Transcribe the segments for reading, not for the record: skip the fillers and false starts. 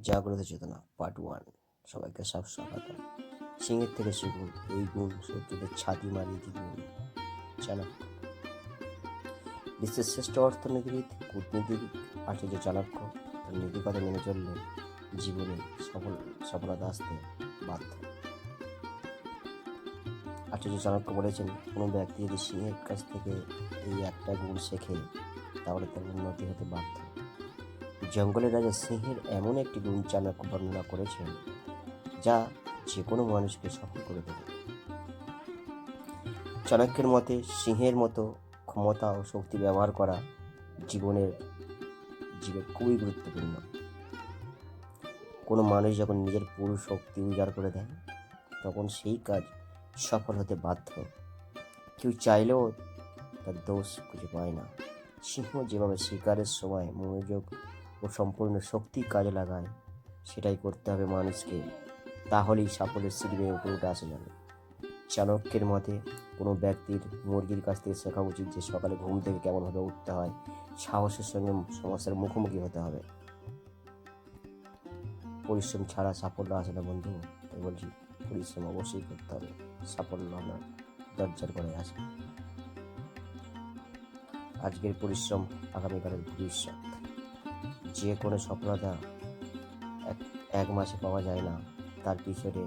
জাগ্রত চেতনা পার্ট 1। সবাইকে স্বাগত। সিংহের থেকে শিখুন এই গুণ, শত্রুদের ছাতি মারিয়ে দিন। চাণক্য বিশ্বের শ্রেষ্ঠ অর্থনীতিবিদ, কূটনীতিক আচার্য চাণক্য তার নীতিকথা মেনে চললে জীবনে সফলতা আসতে বাধ্য। আচার্য চাণক্য বলেছেন, কোনো ব্যক্তি যদি সিংহের কাছ থেকে এই একটা গুণ শেখে তাহলে তার উন্নতি হতে বাধ্য। জঙ্গলের রাজা সিংহের এমন একটি গুণ চাণক্য বর্ণনা করেছেন যা যে কোনো মানুষকে সফল করে দেবে। চাণক্যের মতে সিংহের মতো ক্ষমতা ও শক্তি ব্যবহার করা জীবনের খুবই গুরুত্বপূর্ণ। কোনো মানুষ যখন নিজের পুরো শক্তি উজাড় করে দেয় তখন সেই কাজ সফল হতে বাধ্য। কেউ চাইলেও তার দোষ খুঁজে পায় না। সিংহ যেভাবে শিকারের সময় মনোযোগ ও সম্পূর্ণ শক্তি কাজে লাগায় সেটাই করতে হবে মানুষকে, তাহলেই সাফল্যের সিঁড়ি বেয়ে উপরে উঠে আসা যাবে। চাণক্যের মতে কোনো ব্যক্তির মুরগির কাছ থেকে শেখা উচিত যে সকালে ঘুম থেকে কেমনভাবে উঠতে হয়, সাহসের সঙ্গে সমস্যার মুখোমুখি হতে হবে। পরিশ্রম ছাড়া সাফল্য আসে না বন্ধু, তাই বলছি পরিশ্রম অবশ্যই করতে হবে, সাফল্য আপনার দরজার করে আসে। আজকের পরিশ্রম আগামীকালের ভবিষ্যৎ। যে কোনো সফলতা এক মাসে পাওয়া যায় না, তার পিছনে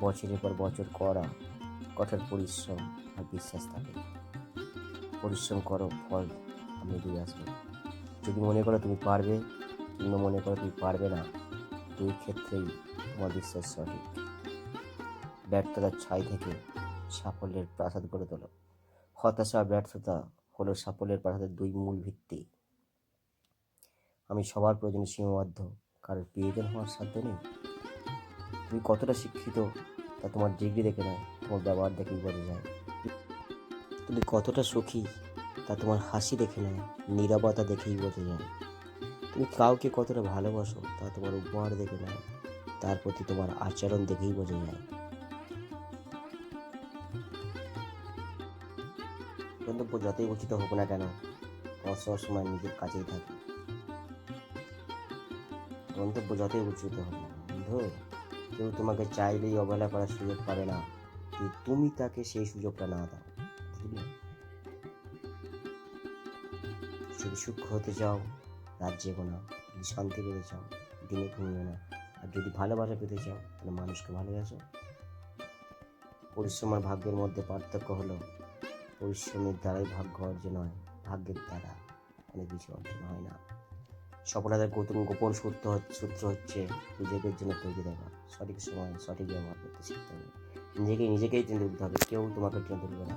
বছরের পর বছর করা কঠোর পরিশ্রম আর বিশ্বাস থাকে। পরিশ্রম করো, ফল আপনি দিয়ে আসবে। যদি মনে করো তুমি পারবে কিংবা মনে করো তুমি পারবে না, দুই ক্ষেত্রেই তোমার বিশ্বাস সঠিক। ব্যর্থতার ছাই থেকে সাফল্যের প্রাসাদ গড়ে তোলো। হতাশা ব্যর্থতা হলো সাফল্যের প্রাসাদের দুই মূল ভিত্তি। আমি সবার প্রয়োজনে সীমাবদ্ধ, কারোর প্রয়োজন হওয়ার সাধ্য নেই। তুমি কতটা শিক্ষিত তা তোমার ডিগ্রি দেখে নয়, তোমার ব্যবহার দেখেই বোঝা যায়। তুমি কতটা সুখী তা তোমার হাসি দেখে নয়, নীরবতা দেখেই বোঝা যায়। তুমি কাউকে কতটা ভালোবাসো তা তোমার উপহার দেখে নয়, তার প্রতি তোমার আচরণ দেখেই বোঝা যায়। গন্তব্য যতই উচিত হোক না কেন, অবসর সময় নিজের কাছেই থাকে। গন্তব্য যতই উচিত হোক না বন্ধু, কেউ তোমাকে চাইলেই অবহেলা করার সুযোগ পাবে না, তুমি তাকে সেই সুযোগটা না দাও। যদি সুখ হতে চাও রাত জেগো না, যদি শান্তি পেতে চাও দিনে ঘুমিও না, আর যদি ভালোবাসা পেতে চাও তাহলে মানুষকে ভালোবাসো। পরিশ্রম আর ভাগ্যের মধ্যে পার্থক্য হলো পরিশ্রমের দ্বারাই ভাগ্য অর্জন হয়, ভাগ্যের দ্বারা অনেক কিছু অর্জন হয় না। সফলতার গোপন সূত্র হচ্ছে নিজেদের জন্য তৈরি থাকা, সঠিক সময় সঠিক ব্যবহার করতে শিখতে হবে। নিজেকেই টেনে তুলতে হবে, কেউ তোমাকে টেনে তুলবে না।